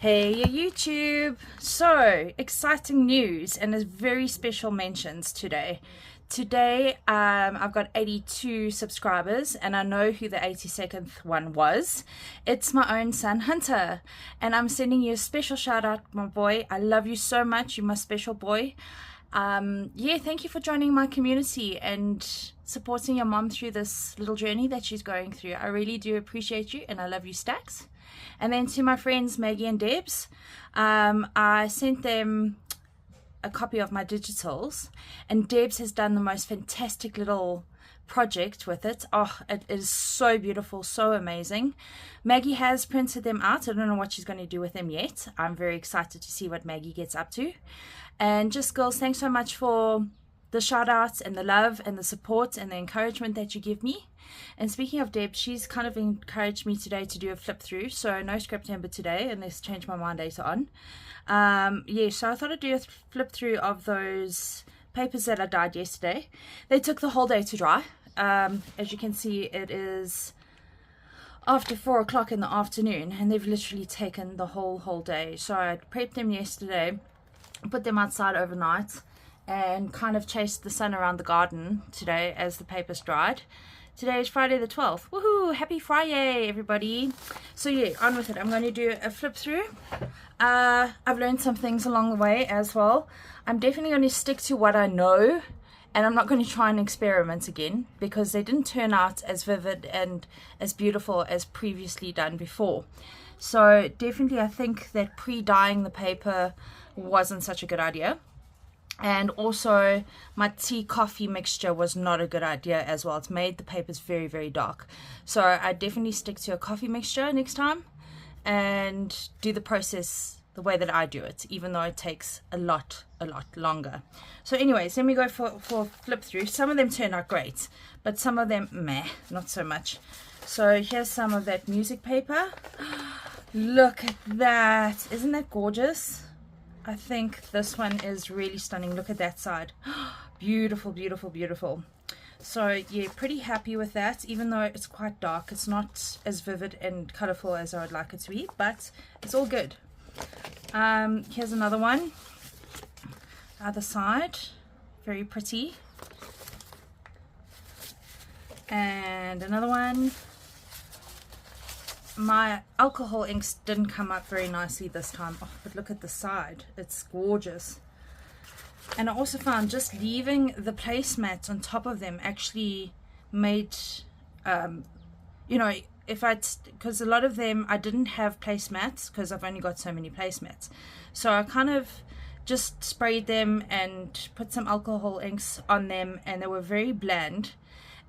Hey YouTube! So exciting news and a very special mentions today. Today I've got 82 subscribers and I know who the 82nd one was. It's my own son Hunter, and I'm sending you a special shout out, my boy. I love you so much. You're my special boy. Yeah, thank you for joining my community and supporting your mom through this little journey that she's going through. I really do appreciate you and I love you stacks. And then to my friends Maggie and Debs, I sent them a copy of my digitals, and Debs has done the most fantastic little project with it. Oh, it is so beautiful, so amazing. Maggie has printed them out. I don't know what she's going to do with them yet. I'm very excited to see what Maggie gets up to. And just girls, thanks so much for the shout outs and the love and the support and the encouragement that you give me. And speaking of Deb, she's kind of encouraged me today to do a flip through, so no September today, unless change my mind later on. Yeah, so I thought I'd do a flip through of those papers that I dyed yesterday. They took the whole day to dry. As you can see, it is after 4 o'clock in the afternoon, and they've literally taken the whole day. So I prepped them yesterday, put them outside overnight, and kind of chased the sun around the garden today as the papers dried. Today is Friday the 12th. Woohoo! Happy Friday, everybody. So yeah, on with it. I'm going to do a flip through. I've learned some things along the way as well. I'm definitely going to stick to what I know, and I'm not going to try and experiment again because they didn't turn out as vivid and as beautiful as previously done before. So definitely I think that pre-dyeing the paper wasn't such a good idea. And also my tea coffee mixture was not a good idea as well. It's made the papers very, very dark. So I definitely stick to a coffee mixture next time and do the process the way that I do it, even though it takes a lot longer. So anyways, then we go for flip through. Some of them turned out great, but some of them, meh, not so much. So here's some of that music paper. Look at that. Isn't that gorgeous? I think this one is really stunning. Look at that side. Beautiful, beautiful, beautiful. So yeah, pretty happy with that, even though it's quite dark. It's not as vivid and colorful as I would like it to be, but it's all good. Here's another one. Other side. Very pretty. And another one. My alcohol inks didn't come up very nicely this time. Oh, but look at the side. It's gorgeous. And I also found just leaving the placemats on top of them actually made, you know, because a lot of them I didn't have placemats because I've only got so many placemats. So I kind of just sprayed them and put some alcohol inks on them, and they were very bland.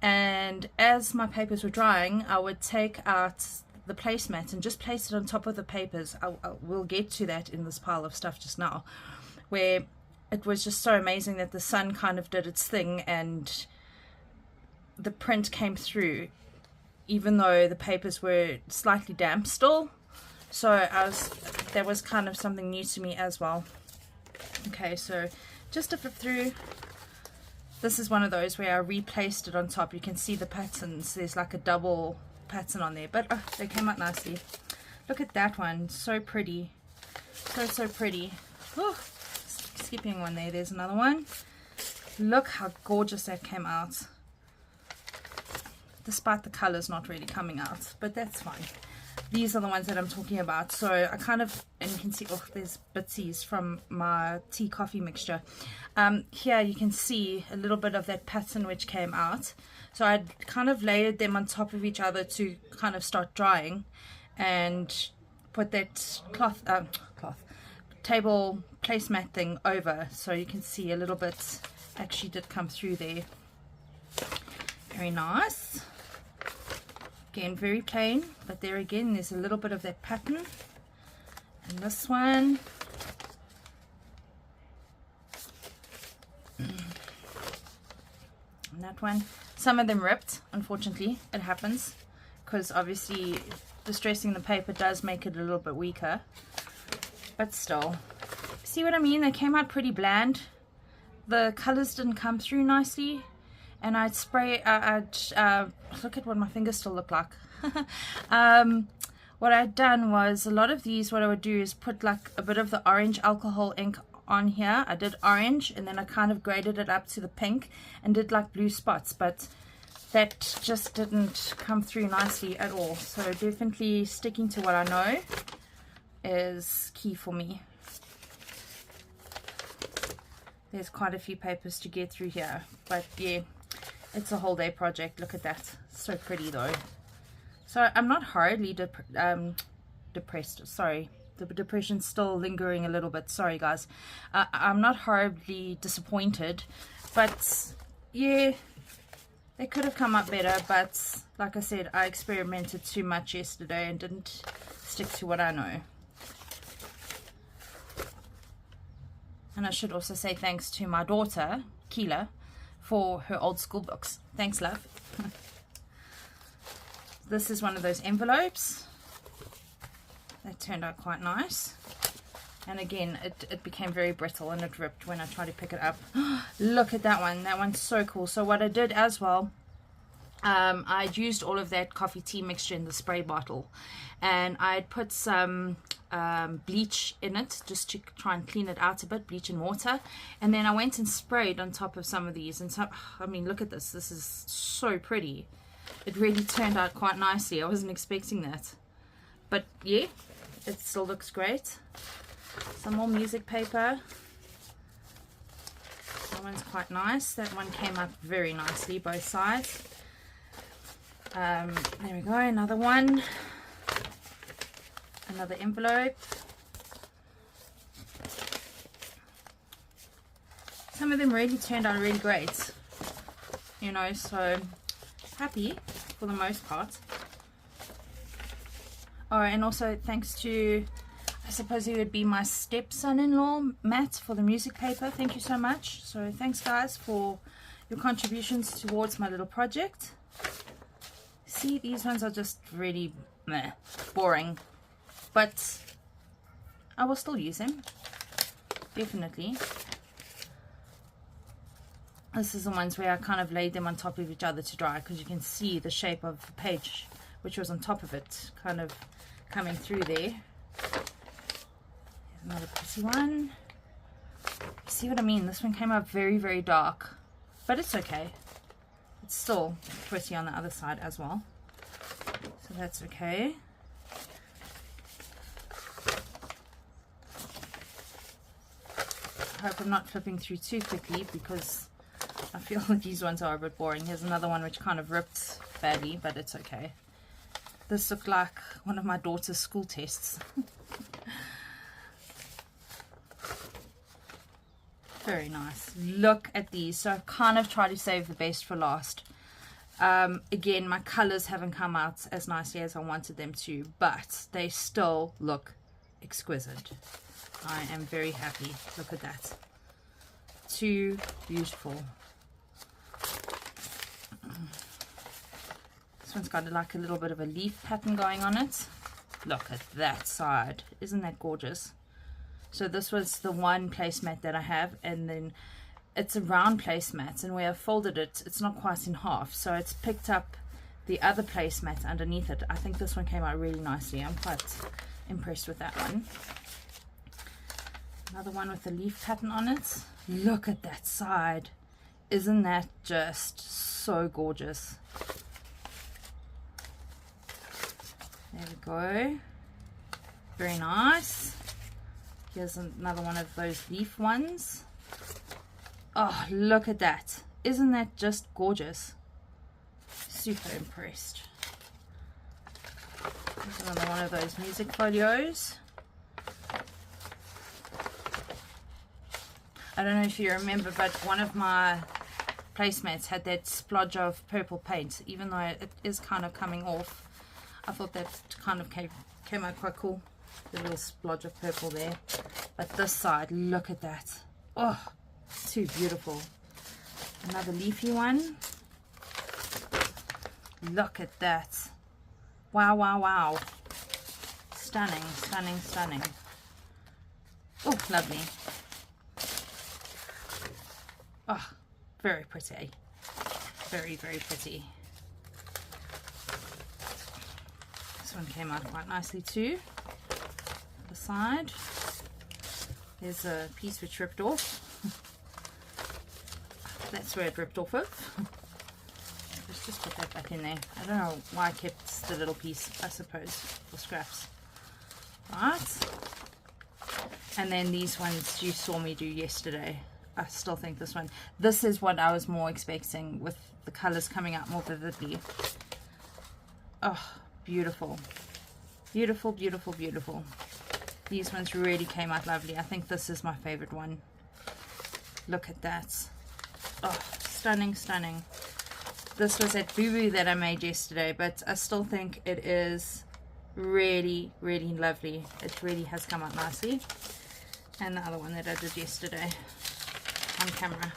And as my papers were drying, I would take out the placemat and just place it on top of the papers. We'll get to that in this pile of stuff just now, where it was just so amazing that the sun kind of did its thing and the print came through, even though the papers were slightly damp still. So that was kind of something new to me as well. Okay, so just to flip through, this is one of those where I replaced it on top. You can see the patterns. There's like a double pattern on there, but oh, they came out nicely. Look at that one, so pretty, so pretty. Oh, skipping one there. There's another one. Look how gorgeous that came out, despite the colors not really coming out, but that's fine. These are the ones that I'm talking about. So I kind of, and you can see, oh, there's bitsies from my tea coffee mixture. Here you can see a little bit of that pattern which came out. So I kind of layered them on top of each other to kind of start drying, and put that table placemat thing over, so you can see a little bit actually did come through there. Very nice. Again, very plain, but there again there's a little bit of that pattern. And this one, and that one. Some of them ripped, unfortunately. It happens, because obviously distressing the paper does make it a little bit weaker, but still, see what I mean? They came out pretty bland. The colors didn't come through nicely, and I'd spray, look at what my fingers still look like. what I'd done was, a lot of these, what I would do is put like a bit of the orange alcohol ink on here. I did orange and then I kind of graded it up to the pink and did like blue spots, but that just didn't come through nicely at all. So definitely sticking to what I know is key for me. There's quite a few papers to get through here, but yeah, it's a whole day project. Look at that, so pretty though. So I'm not horribly depressed, sorry, the depression's still lingering a little bit, sorry guys. I'm not horribly disappointed, but yeah, they could have come up better, but like I said, I experimented too much yesterday and didn't stick to what I know. And I should also say thanks to my daughter, Keela, for her old school books. Thanks, love. This is one of those envelopes. That turned out quite nice. And again, it became very brittle and it ripped when I tried to pick it up. Look at that one. That one's so cool. So what I did as well, I'd used all of that coffee tea mixture in the spray bottle. And I'd put some bleach in it just to try and clean it out a bit, bleach and water. And then I went and sprayed on top of some of these. And so, I mean, look at this. This is so pretty. It really turned out quite nicely. I wasn't expecting that. But yeah, it still looks great. Some more music paper. That one's quite nice. That one came up very nicely, both sides. There we go, another one. Another envelope. Some of them really turned out really great. You know, so happy for the most part. Oh, and also thanks to, I suppose he would be my stepson-in-law, Matt, for the music paper. Thank you so much. So thanks guys for your contributions towards my little project. See, these ones are just really meh, boring, but I will still use them, definitely. This is the ones where I kind of laid them on top of each other to dry, because you can see the shape of the page which was on top of it kind of coming through there. Here's another pretty one. See what I mean? This one came up very, very dark, but it's okay. It's still pretty on the other side as well, so that's okay. I hope I'm not flipping through too quickly, because I feel like these ones are a bit boring. Here's another one which kind of ripped badly, but it's okay. This looked like one of my daughter's school tests. Very nice. Look at these. So I've kind of tried to save the best for last. Again, my colors haven't come out as nicely as I wanted them to, but they still look exquisite. I am very happy. Look at that. Too beautiful. This one's got like a little bit of a leaf pattern going on it. Look at that side. Isn't that gorgeous? So this was the one placemat that I have, and then it's a round placemat, and where I've folded it, it's not quite in half, so it's picked up the other placemat underneath it. I think this one came out really nicely. I'm quite impressed with that one. Another one with a leaf pattern on it. Look at that side. Isn't that just so gorgeous? There we go. Very nice. Here's another one of those leaf ones. Oh, look at that. Isn't that just gorgeous? Super impressed. Here's another one of those music folios. I don't know if you remember, but one of my placemats had that splodge of purple paint. Even though it is kind of coming off, I thought that kind of came out quite cool. The little splodge of purple there. But this side, look at that. Oh, too beautiful. Another leafy one. Look at that. Wow, wow, wow. Stunning, stunning, stunning. Oh, lovely. Oh, very pretty. Very, very pretty. This one came out quite nicely too. The side. There's a piece which ripped off. That's where it ripped off of. Let's just put that back in there. I don't know why I kept the little piece, I suppose, for scraps. Right. And then these ones you saw me do yesterday. I still think this is what I was more expecting, with the colors coming out more vividly. Oh, beautiful. Beautiful, beautiful, beautiful. These ones really came out lovely. I think this is my favorite one. Look at that. Oh, stunning, stunning. This was that boo-boo that I made yesterday, but I still think it is really, really lovely. It really has come out nicely. And the other one that I did yesterday on camera.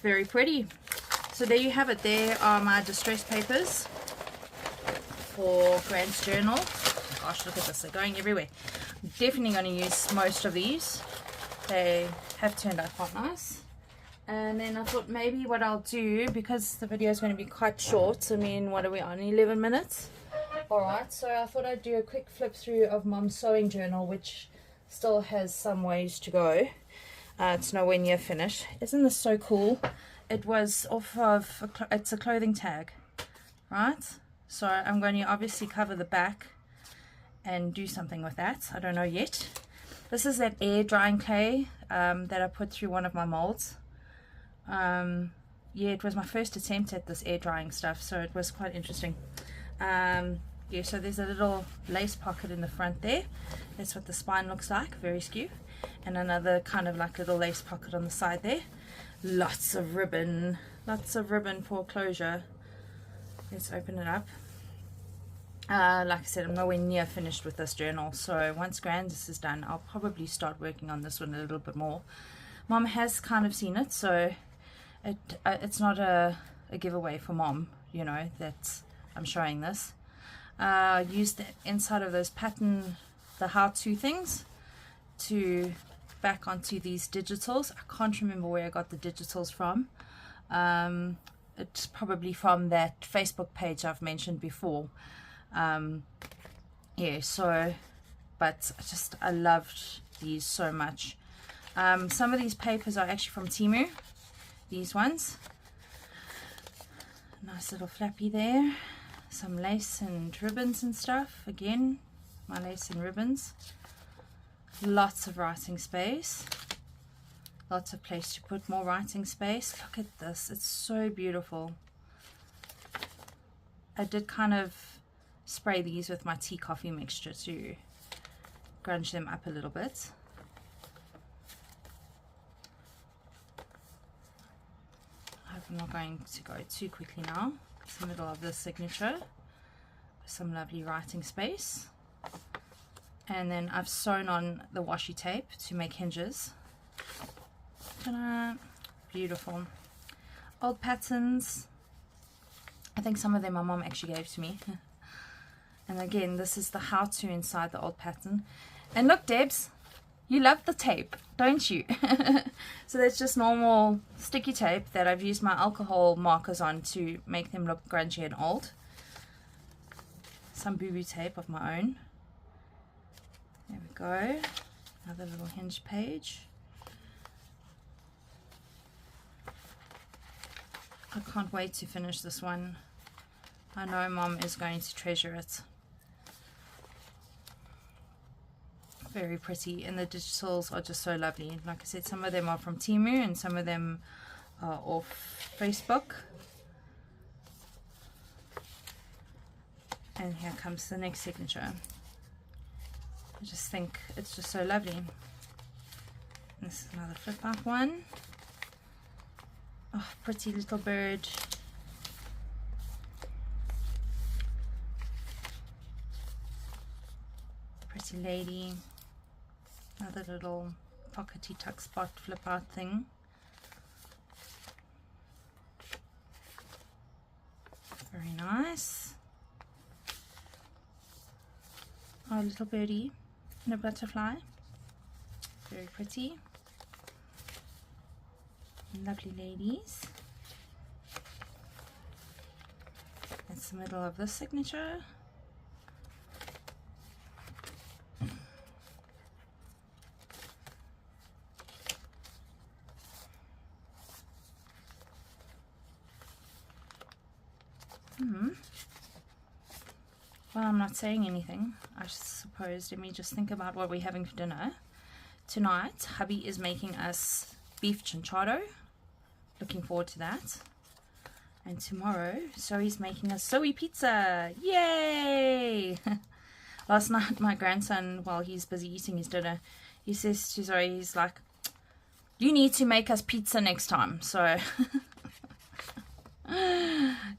Very pretty. So there you have it. There are my distress papers for Grant's journal. Gosh, look at this. They're going everywhere. I'm definitely going to use most of these. They have turned out quite nice. And then I thought maybe what I'll do, because the video is going to be quite short, I mean, what are we on, 11 minutes? Alright, so I thought I'd do a quick flip through of Mom's sewing journal, which still has some ways to go. It's nowhere near finished. Isn't this so cool? It was off of, it's a clothing tag, right? So I'm going to obviously cover the back and do something with that. I don't know yet. This is that air drying clay that I put through one of my molds. Yeah, it was my first attempt at this air drying stuff, so it was quite interesting. Yeah, so there's a little lace pocket in the front there. That's what the spine looks like, very skew. And another kind of like little lace pocket on the side there. Lots of ribbon for closure. Let's open it up. Like I said, I'm nowhere near finished with this journal, so once Grandis is done, I'll probably start working on this one a little bit more. Mom has kind of seen it, so it's not a giveaway for Mom, you know, that I'm showing this. Use the inside of those pattern, the how-to things, to back onto these digitals. I can't remember where I got the digitals from. It's probably from that Facebook page I've mentioned before. Yeah, so, but I loved these so much. Some of these papers are actually from Temu, these ones. Nice little flappy there. Some lace and ribbons and stuff. Again, my lace and ribbons. Lots of writing space. Lots of place to put more writing space. Look at this. It's so beautiful. I did kind of spray these with my tea coffee mixture to grunge them up a little bit. I hope I'm not going to go too quickly now. It's the middle of the signature. Some lovely writing space. And then I've sewn on the washi tape to make hinges. Ta-da! Beautiful. Old patterns. I think some of them my mom actually gave to me. And again, this is the how-to inside the old pattern. And look, Debs, you love the tape, don't you? So that's just normal sticky tape that I've used my alcohol markers on to make them look grungy and old. Some boo-boo tape of my own. There we go. Another little hinge page. I can't wait to finish this one. I know Mom is going to treasure it. Very pretty, and the digitals are just so lovely. Like I said, some of them are from Temu and some of them are off Facebook. And here comes the next signature. I just think it's just so lovely. And this is another flip out one. Oh, pretty little bird. Pretty lady. Another little pockety tuck spot flip out thing. Very nice. Oh, a little birdie and a butterfly. Very pretty. Lovely ladies. That's the middle of this signature. Well, I'm not saying anything, I suppose. Let me just think about what we're having for dinner. Tonight, hubby is making us beef chinchado. Looking forward to that. And tomorrow, Zoe's making us Zoe pizza. Yay! Last night, my grandson, while he's busy eating his dinner, he says to Zoe, he's like, you need to make us pizza next time. So,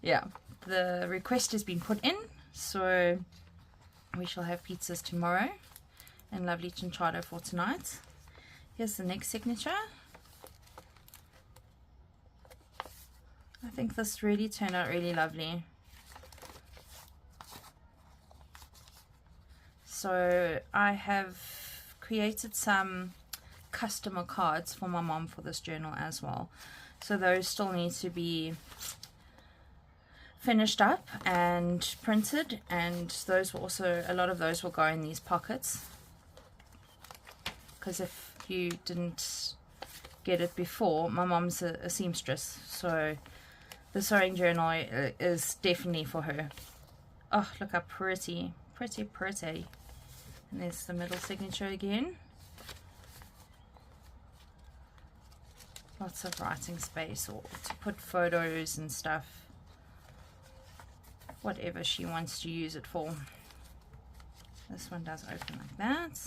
yeah, the request has been put in. So, we shall have pizzas tomorrow. And lovely chinchado for tonight. Here's the next signature. I think this really turned out really lovely. So I have created some customer cards for my mom for this journal as well. So those still need to be finished up and printed, and those will also, a lot of those will go in these pockets. Because if you didn't get it before, my mom's a seamstress, so the sewing journal is definitely for her. Oh, look how pretty, pretty, pretty. And there's the middle signature again. Lots of writing space, or to put photos and stuff. Whatever she wants to use it for. This one does open like that.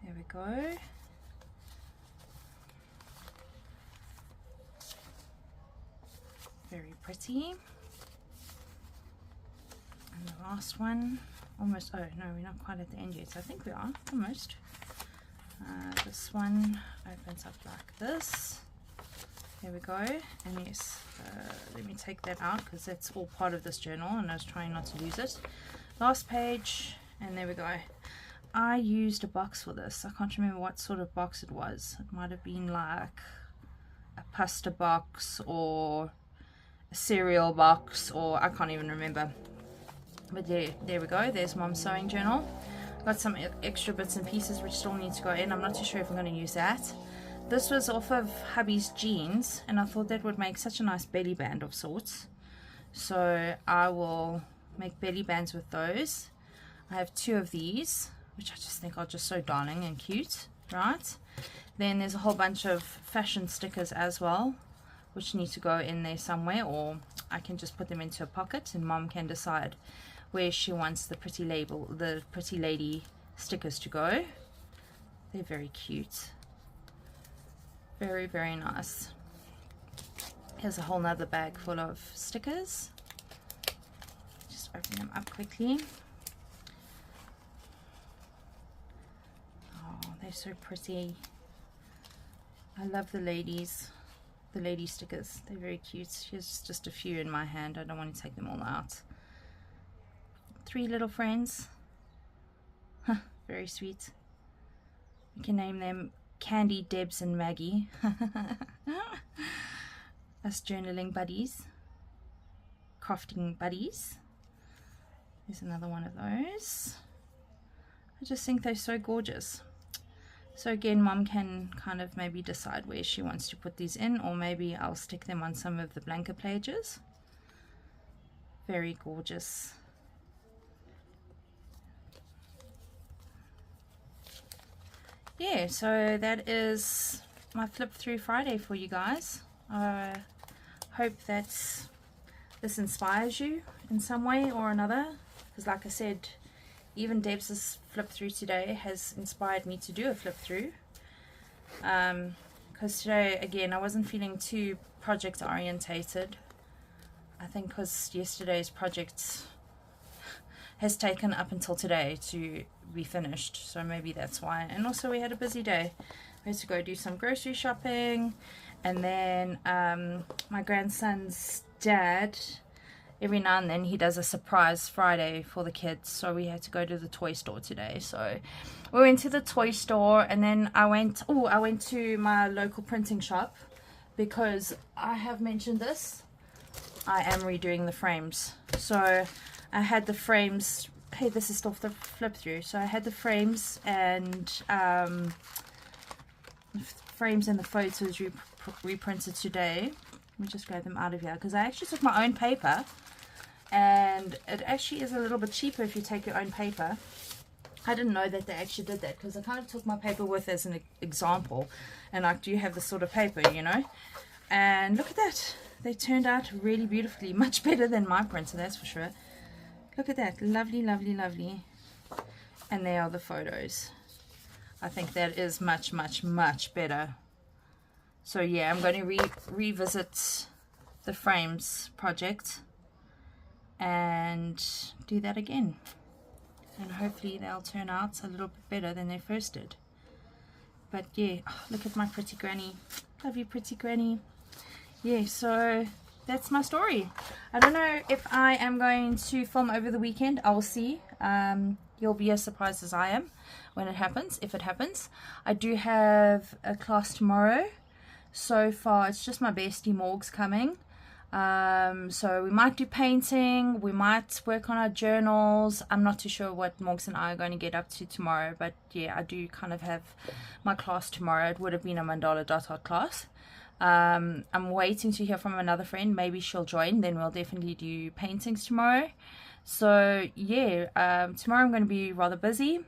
There we go. Very pretty. And the last one, almost, oh no, we're not quite at the end yet, so I think we are, almost. This one opens up like this. There we go. And yes, let me take that out because that's all part of this journal and I was trying not to lose it. Last page, and there we go. I used a box for this. I can't remember what sort of box it was. It might have been like a pasta box or a cereal box, or I can't even remember. But there we go. There's Mom's sewing journal. Got some extra bits and pieces which still need to go in. I'm not too sure if I'm going to use that. This was off of hubby's jeans, and I thought that would make such a nice belly band of sorts. So I will make belly bands with those. I have 2 of these, which I just think are just so darling and cute, right? Then there's a whole bunch of fashion stickers as well, which need to go in there somewhere, or I can just put them into a pocket and Mom can decide where she wants the pretty lady stickers to go. They're very cute. Very, very nice. Here's a whole nother bag full of stickers. Just open them up quickly. Oh, they're so pretty. I love the lady stickers. They're very cute. Here's just a few in my hand. I don't want to take them all out. 3 little friends. Huh, very sweet. You can name them Candy, Debs, and Maggie. Us journaling buddies. Crafting buddies. There's another one of those. I just think they're so gorgeous. So again, Mom can kind of maybe decide where she wants to put these in, or maybe I'll stick them on some of the blanket pages. Very gorgeous. Yeah, so that is my flip through Friday for you guys. I hope that this inspires you in some way or another, because like I said, even Debs' flip through today has inspired me to do a flip through. Because today, again, I wasn't feeling too project orientated. I think because yesterday's project has taken up until today to be finished, so maybe that's why. And also we had a busy day. We had to go do some grocery shopping, and then my grandson's dad, every now and then he does a surprise Friday for the kids, so we had to go to the toy store today. So we went to the toy store, and then I went to my local printing shop, because I have mentioned this, I am redoing the frames. So I had the frames, hey, this is still the flip through, so I had the frames and the photos reprinted today, Let me just grab them out of here, because I actually took my own paper, and it actually is a little bit cheaper if you take your own paper. I didn't know that they actually did that, because I kind of took my paper with as an example, and I do have this sort of paper, you know. And look at that, they turned out really beautifully, much better than my printer, that's for sure. Look at that, lovely, lovely, lovely. And there are the photos. I think that is much, much, much better. So yeah, I'm going to revisit the frames project and do that again. And hopefully they'll turn out a little bit better than they first did. But yeah, oh, look at my pretty granny. Love you, pretty granny. Yeah, so that's my story. I don't know if I am going to film over the weekend. I will see. You'll be as surprised as I am when it happens, if it happens. I do have a class tomorrow. So far, it's just my bestie Morgs coming. So we might do painting, we might work on our journals. I'm not too sure what Morgs and I are going to get up to tomorrow, but yeah, I do kind of have my class tomorrow. It would have been a mandala dot art class. I'm waiting to hear from another friend. Maybe she'll join, then we'll definitely do paintings tomorrow. So yeah, tomorrow I'm going to be rather busy.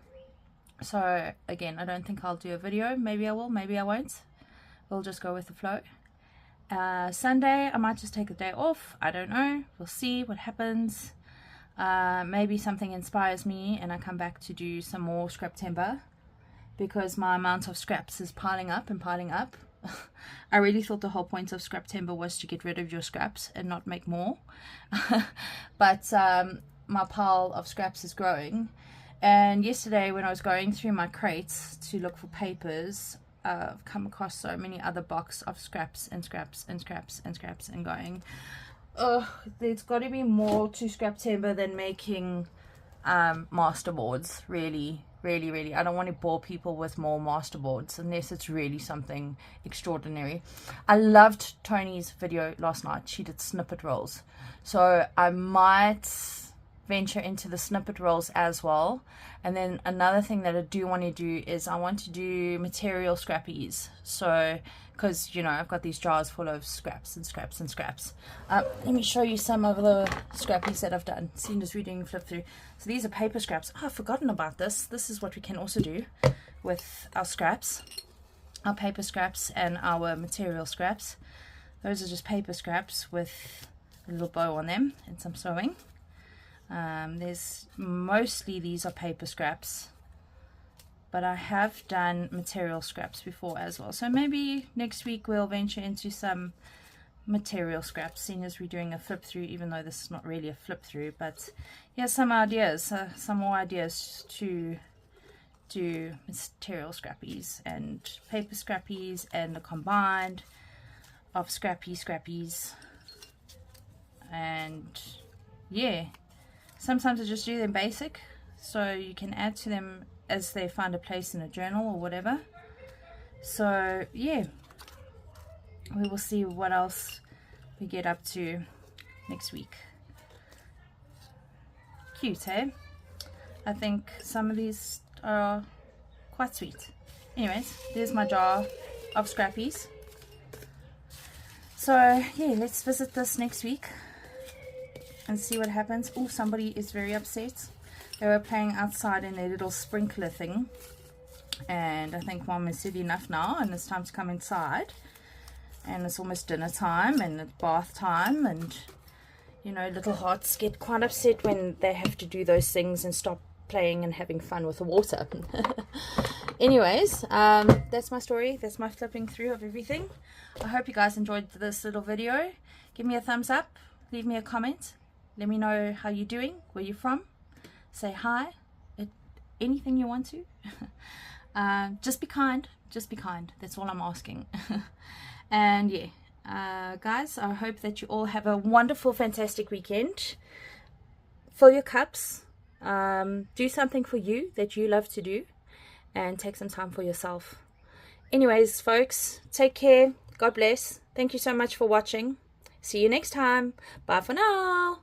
So again, I don't think I'll do a video. Maybe I will, maybe I won't. We'll just go with the flow. Sunday I might just take a day off. I don't know, we'll see what happens. Maybe something inspires me and I come back to do some more scrap timber, because my amount of scraps is piling up and piling up. I really thought the whole point of scrap timber was to get rid of your scraps and not make more. But my pile of scraps is growing, and yesterday when I was going through my crates to look for papers, I've come across so many other boxes of scraps and scraps and scraps and scraps, and going, oh, there's got to be more to scrap timber than making masterboards. Really, I don't want to bore people with more masterboards unless it's really something extraordinary. I loved Toni's video last night. She did snippet rolls, so I might venture into the snippet rolls as well. And then another thing that I do want to do is I want to do material scrappies. So because, you know, I've got these jars full of scraps and scraps and scraps. Let me show you some of the scrappies that I've done, seeing as we're doing flip through. So these are paper scraps. Oh, I've forgotten about this. This is what we can also do with our scraps, our paper scraps and our material scraps. Those are just paper scraps with a little bow on them and some sewing. There's mostly, these are paper scraps, but I have done material scraps before as well. So maybe next week we'll venture into some material scraps, seeing as we're doing a flip through, even though this is not really a flip through. But yeah, some ideas, some more ideas to do material scrappies and paper scrappies, and a combined of scrappies. And yeah, sometimes I just do them basic, so you can add to them as they find a place in a journal or whatever. So yeah, we will see what else we get up to next week. Cute, eh? I think some of these are quite sweet. Anyways, there's my jar of scrappies. So yeah, let's visit this next week and see what happens. Oh, somebody is very upset. They were playing outside in their little sprinkler thing, and I think Mom has said enough now and it's time to come inside, and it's almost dinner time and it's bath time, and you know, little hearts get quite upset when they have to do those things and stop playing and having fun with the water. Anyways, that's my story. That's my flipping through of everything. I hope you guys enjoyed this little video. Give me a thumbs up, leave me a comment, let me know how you're doing, where you're from, say hi, anything you want to. Just be kind, that's all I'm asking. And yeah, guys, I hope that you all have a wonderful, fantastic weekend. Fill your cups, do something for you that you love to do, and take some time for yourself. Anyways, folks, take care, God bless, thank you so much for watching. See you next time. Bye for now.